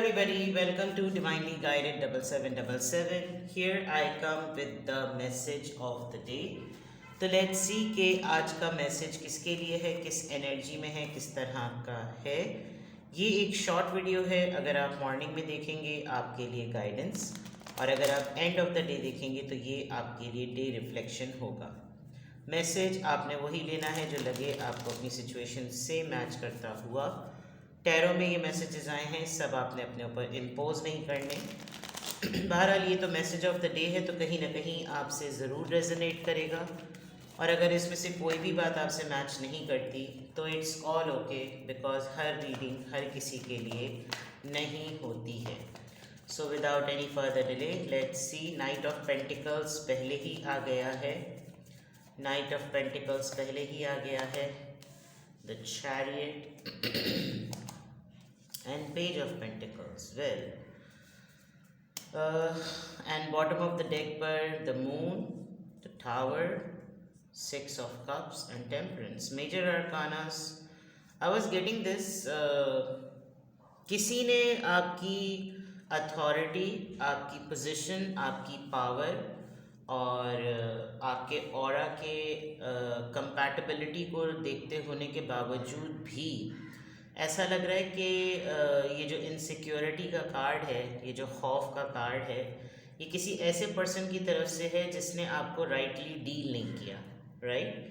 everybody, welcome to Divinely Guided 7777. Here I come with the message of the day. तो let's see कि आज का message किसके लिए है, किस एनर्जी में है, किस तरह का है। ये एक शॉर्ट वीडियो है। अगर आप मॉर्निंग में देखेंगे आपके लिए गाइडेंस, और अगर आप एंड ऑफ द डे देखेंगे तो ये आपके लिए डे रिफ्लेक्शन होगा। मैसेज आपने वही लेना है जो लगे आपको अपनी सिचुएशन से मैच करता हुआ। टैरो में ये मैसेजेस आए हैं, सब आपने अपने ऊपर इम्पोज नहीं करने। बहरहाल ये तो मैसेज ऑफ द डे है, तो कहीं ना कहीं आपसे ज़रूर रेजोनेट करेगा। और अगर इसमें से कोई भी बात आपसे मैच नहीं करती तो इट्स ऑल ओके, बिकॉज हर रीडिंग हर किसी के लिए नहीं होती है। So without any further delay let's see. Knight of pentacles पहले ही आ गया है। नाइट ऑफ पेंटिकल्स पहले ही आ गया है। The chariot and page of pentacles. Well, and bottom of the deck पर the moon, the tower, 6 of cups and temperance. Major arcanas. I was getting this. किसी ने आपकी अथॉरिटी, आपकी पोजीशन, आपकी पावर और आपके ऑरा के कंपैटिबिलिटी को देखते होने के बावजूद भी ऐसा लग रहा है कि ये जो इनसिक्योरिटी का कार्ड है, ये जो खौफ का कार्ड है, ये किसी ऐसे पर्सन की तरफ से है जिसने आपको राइटली डील नहीं किया। Right,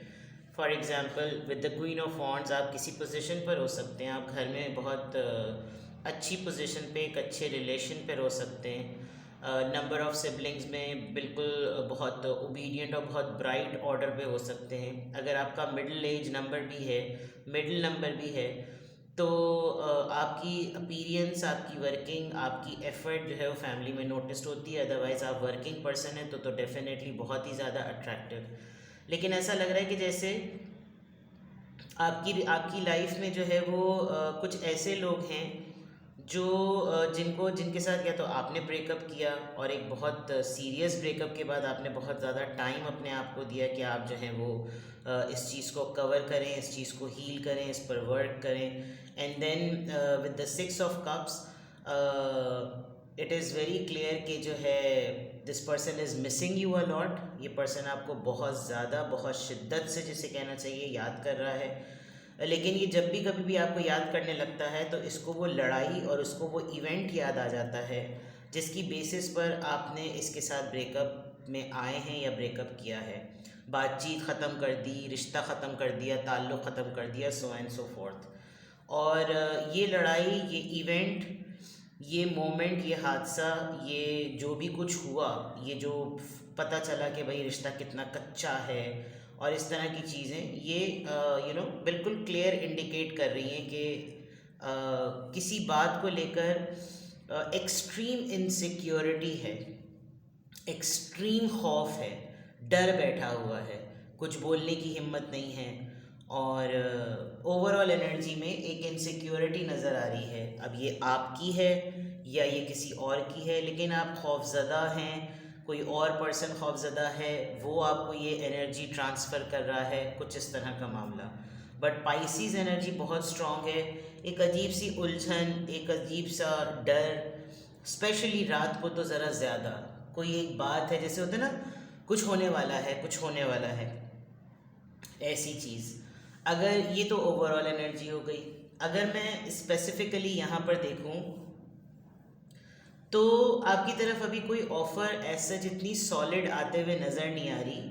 for example with the queen of wands, आप किसी पोजीशन पर हो सकते हैं, आप घर में बहुत अच्छी पोजीशन पे, एक अच्छे रिलेशन पर हो सकते हैं। नंबर ऑफ़ सिबलिंग्स में बिल्कुल बहुत ओबीडियंट और बहुत ब्राइट ऑर्डर पे हो सकते हैं। अगर आपका मिडिल एज नंबर भी है, मिडिल नंबर भी है, तो आपकी अपीरियंस, आपकी वर्किंग, आपकी एफ़र्ट जो है वो फैमिली में नोटिस होती है। अदरवाइज़ आप वर्किंग पर्सन है तो डेफिनेटली बहुत ही ज़्यादा अट्रैक्टिव। लेकिन ऐसा लग रहा है कि जैसे आपकी लाइफ में जो है वो कुछ ऐसे लोग हैं जो जिनके साथ या तो आपने ब्रेकअप किया, और एक बहुत सीरियस ब्रेकअप के बाद आपने बहुत ज़्यादा टाइम अपने आप को दिया कि आप जो हैं वो इस चीज़ को कवर करें, इस चीज़ को हील करें, इस पर वर्क करें। And then with the 6 of cups it is very clear कि जो है this person is missing you a lot. ये पर्सन आपको बहुत ज़्यादा, बहुत शिद्दत से, जिसे कहना चाहिए, याद कर रहा है। लेकिन ये जब भी कभी भी आपको याद करने लगता है तो इसको वो लड़ाई और उसको वो इवेंट याद आ जाता है जिसकी बेसिस पर आपने इसके साथ ब्रेकअप में आए हैं या ब्रेकअप किया है। बातचीत ख़त्म कर दी, रिश्ता ख़त्म कर दिया, ताल्लुक़ ख़त्म कर दिया, सो एंड सो फोर्थ। और ये लड़ाई, ये इवेंट, ये मोमेंट, ये हादसा, ये जो भी कुछ हुआ, ये जो पता चला कि भाई रिश्ता कितना कच्चा है और इस तरह की चीज़ें, ये बिल्कुल क्लियर इंडिकेट कर रही हैं कि किसी बात को लेकर एक्सट्रीम इनसिक्योरिटी है, एक्सट्रीम खौफ है, डर बैठा हुआ है, कुछ बोलने की हिम्मत नहीं है, और ओवरऑल एनर्जी में एक इनसिक्योरिटी नज़र आ रही है। अब ये आपकी है या ये किसी और की है, लेकिन आप खौफज़दा हैं, कोई और पर्सन खौफज़दा है, वो आपको ये एनर्जी ट्रांसफ़र कर रहा है, कुछ इस तरह का मामला। बट पाइसिस एनर्जी बहुत स्ट्रॉन्ग है। एक अजीब सी उलझन, एक अजीब सा डर, स्पेशली रात को तो ज़रा ज़्यादा। कोई एक बात है, जैसे होता है ना, कुछ होने वाला है, कुछ होने वाला है, ऐसी चीज़। अगर ये तो ओवरऑल एनर्जी हो गई। अगर मैं स्पेसिफ़िकली यहाँ पर देखूँ तो आपकी तरफ अभी कोई ऑफ़र ऐसा जितनी सॉलिड आते हुए नज़र नहीं आ रही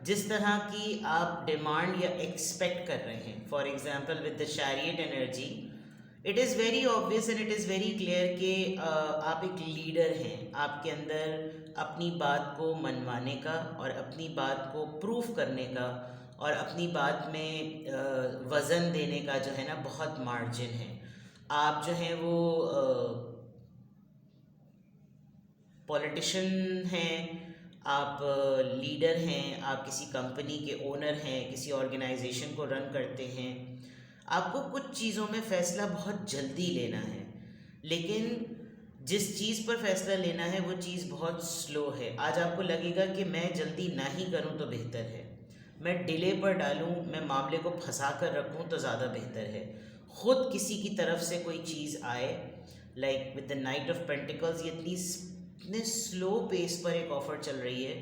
जिस तरह की आप डिमांड या एक्सपेक्ट कर रहे हैं। For example with the chariot energy, it is very obvious and it is very clear कि आप एक लीडर हैं। आपके अंदर अपनी बात को मनवाने का और अपनी बात को प्रूफ करने का और अपनी बात में वज़न देने का जो है ना, बहुत मार्जिन है। आप जो हैं वो पॉलिटिशियन हैं, आप लीडर हैं, आप किसी कंपनी के ओनर हैं, किसी ऑर्गेनाइजेशन को रन करते हैं। आपको कुछ चीज़ों में फ़ैसला बहुत जल्दी लेना है, लेकिन जिस चीज़ पर फ़ैसला लेना है वो चीज़ बहुत स्लो है। आज आपको लगेगा कि मैं जल्दी ना ही करूं तो बेहतर है, मैं डिले पर डालूं, मैं मामले को फंसा कर रखूं तो ज़्यादा बेहतर है। ख़ुद किसी की तरफ से कोई चीज़ आए like with the night of pentacles ये इतने स्लो पेस पर एक ऑफ़र चल रही है,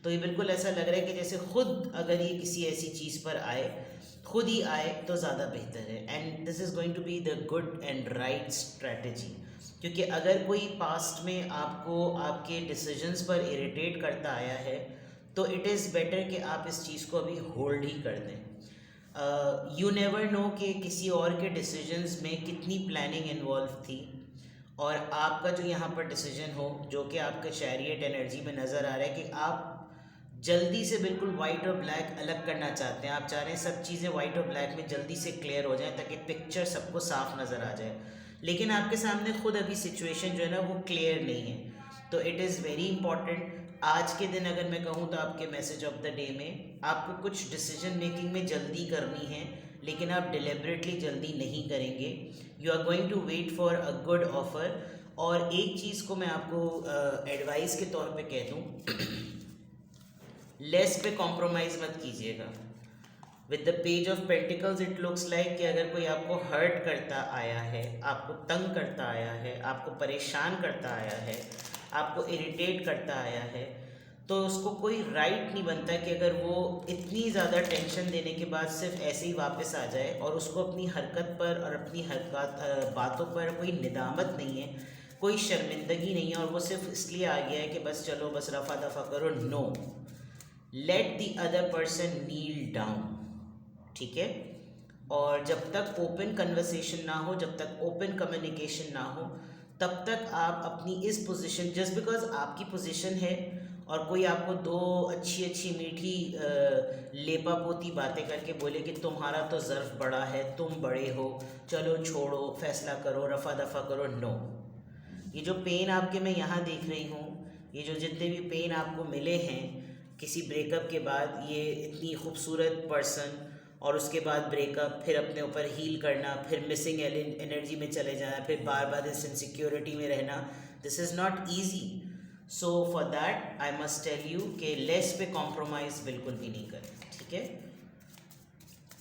तो ये बिल्कुल ऐसा लग रहा है कि जैसे खुद अगर ये किसी ऐसी चीज़ पर आए, खुद ही आए तो ज़्यादा बेहतर है। And this is going to be the good and right strategy, क्योंकि अगर कोई पास्ट में आपको आपके डिसीजंस पर इरिटेट करता आया है तो इट इज़ बेटर कि आप इस चीज़ को अभी होल्ड ही कर दें। यू नेवर नो कि किसी और के डिसीजंस में कितनी प्लानिंग इन्वॉल्व थी, और आपका जो यहाँ पर डिसीजन हो जो कि आपके चैरियट एनर्जी में नज़र आ रहा है कि आप जल्दी से बिल्कुल वाइट और ब्लैक अलग करना चाहते हैं, आप चाह रहे हैं सब चीज़ें वाइट और ब्लैक में जल्दी से क्लियर हो जाएं ताकि पिक्चर सबको साफ नज़र आ जाए, लेकिन आपके सामने खुद अभी सिचुएशन जो है ना वो क्लियर नहीं है। तो इट इज़ वेरी इंपॉर्टेंट आज के दिन अगर मैं कहूँ तो आपके मैसेज ऑफ द डे में आपको कुछ डिसीजन मेकिंग में जल्दी करनी है, लेकिन आप डिलिबरेटली जल्दी नहीं करेंगे। You are going to wait for a good offer. और एक चीज़ को मैं आपको एडवाइस के तौर पे कह दूँ, लेस पे कॉम्प्रोमाइज़ मत कीजिएगा। With the page of pentacles it looks like कि अगर कोई आपको हर्ट करता आया है, आपको तंग करता आया है, आपको परेशान करता आया है, आपको इरिटेट करता आया है, तो उसको कोई राइट नहीं बनता कि अगर वो इतनी ज़्यादा टेंशन देने के बाद सिर्फ ऐसे ही वापस आ जाए, और उसको अपनी हरकत पर और अपनी हरकत बातों पर कोई निदामत नहीं है, कोई शर्मिंदगी नहीं है, और वो सिर्फ इसलिए आ गया है कि बस चलो बस रफ़ा दफ़ा करो। No, let the other person kneel down, ठीक है। और जब तक ओपन कन्वर्सेशन ना हो, जब तक ओपन कम्युनिकेशन ना हो, तब तक आप अपनी इस पोजीशन, जस्ट बिकॉज आपकी पोजीशन है और कोई आपको दो अच्छी अच्छी मीठी लेपा पोती बातें करके बोले कि तुम्हारा तो ज़र्फ बड़ा है, तुम बड़े हो, चलो छोड़ो, फैसला करो, रफ़ा दफ़ा करो, नो। ये जो पेन आपके मैं यहाँ देख रही हूँ, ये जो जितने भी पेन आपको मिले हैं किसी ब्रेकअप के बाद, ये इतनी खूबसूरत पर्सन और उसके बाद ब्रेकअप, फिर अपने ऊपर हील करना, फिर मिसिंग एनर्जी में चले जाना, फिर बार बार इस इनसिक्योरिटी में रहना, this is not easy. So for that I must tell you कि लेस पे कॉम्प्रोमाइज़ बिल्कुल भी नहीं करें, ठीक है।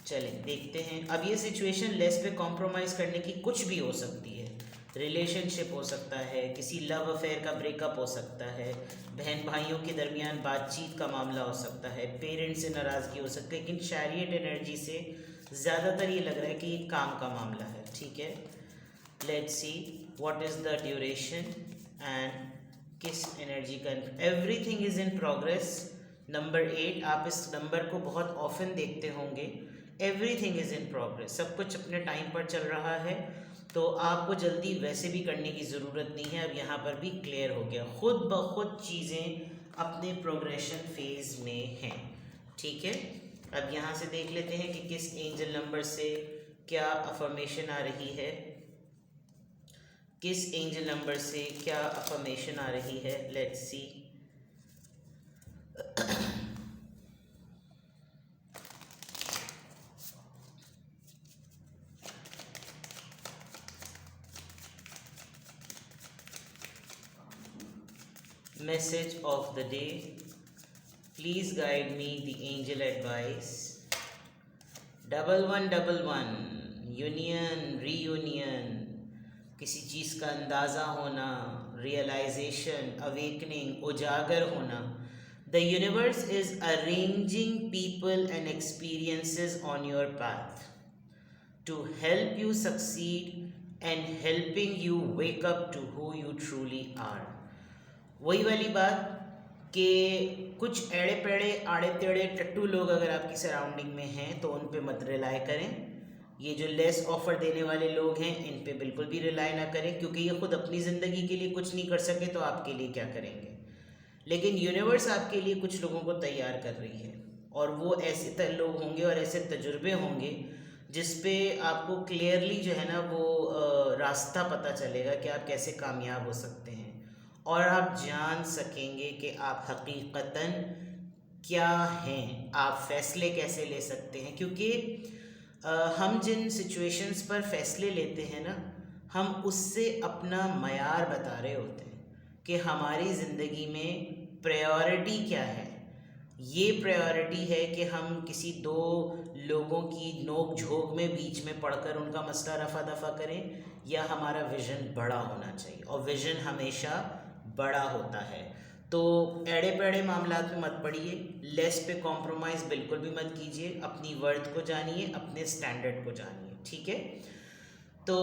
चलें देखते हैं। अब ये सिचुएशन लेस पे कॉम्प्रोमाइज़ करने की कुछ भी हो सकती है, रिलेशनशिप हो सकता है, किसी लव अफेयर का ब्रेकअप हो सकता है, बहन भाइयों के दरमियान बातचीत का मामला हो सकता है, पेरेंट्स से नाराज़गी हो सकती है, लेकिन चैरियट एनर्जी से ज़्यादातर ये लग रहा है कि ये काम का मामला है, ठीक है। Let's see what is the duration and किस एनर्जी का। Everything is in progress. Number 8, आप इस नंबर को बहुत ऑफन देखते होंगे। एवरीथिंग इज़ इन प्रोग्रेस, सब कुछ अपने टाइम पर चल रहा है, तो आपको जल्दी वैसे भी करने की ज़रूरत नहीं है। अब यहाँ पर भी क्लियर हो गया, खुद ब खुद चीज़ें अपने प्रोग्रेशन फेज़ में हैं, ठीक है। अब यहाँ से देख लेते हैं कि किस एंजल नंबर से क्या अफर्मेशन आ रही है, किस एंजल नंबर से क्या अफर्मेशन आ रही है। Let's see. Message of the day. Please guide me the angel advice. 1111 union, reunion, किसी चीज़ का अंदाज़ा होना, रियलाइजेशन, अवेकनिंग, उजागर होना। The universe is arranging people and experiences on your path to help you succeed and helping you wake up to who you truly are. वही वाली बात कि कुछ एड़े पेड़े आड़े टेढ़े टट्टू लोग अगर आपकी सराउंडिंग में हैं तो उन पे मत रिलाई करें। ये जो लेस ऑफ़र देने वाले लोग हैं इन पे बिल्कुल भी रिलाई ना करें, क्योंकि ये खुद अपनी ज़िंदगी के लिए कुछ नहीं कर सके तो आपके लिए क्या करेंगे। लेकिन यूनिवर्स आपके लिए कुछ लोगों को तैयार कर रही है, और वो ऐसे लोग होंगे और ऐसे तजुर्बे होंगे जिस पे आपको क्लियरली जो है ना वो रास्ता पता चलेगा कि आप कैसे कामयाब हो सकते हैं, और आप जान सकेंगे कि आप हकीकतन क्या हैं, आप फ़ैसले कैसे ले सकते हैं। क्योंकि हम जिन सिचुएशंस पर फ़ैसले लेते हैं ना, हम उससे अपना मयार बता रहे होते हैं कि हमारी ज़िंदगी में प्रायोरिटी क्या है। ये प्रायोरिटी है कि हम किसी दो लोगों की नोक झोंक में बीच में पढ़कर उनका मसला रफ़ा दफ़ा करें, या हमारा विज़न बड़ा होना चाहिए, और विज़न हमेशा बड़ा होता है। तो एड़े पेड़े मामलात में मत पड़िए, लेस पे कॉम्प्रोमाइज़ बिल्कुल भी मत कीजिए, अपनी वर्थ को जानिए, अपने स्टैंडर्ड को जानिए, ठीक है। तो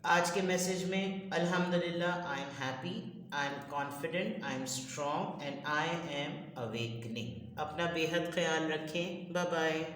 आज के मैसेज में अल्हम्दुलिल्लाह I am happy, I am confident, I am strong and I am awakening. अपना बेहद ख्याल रखें। Bye bye.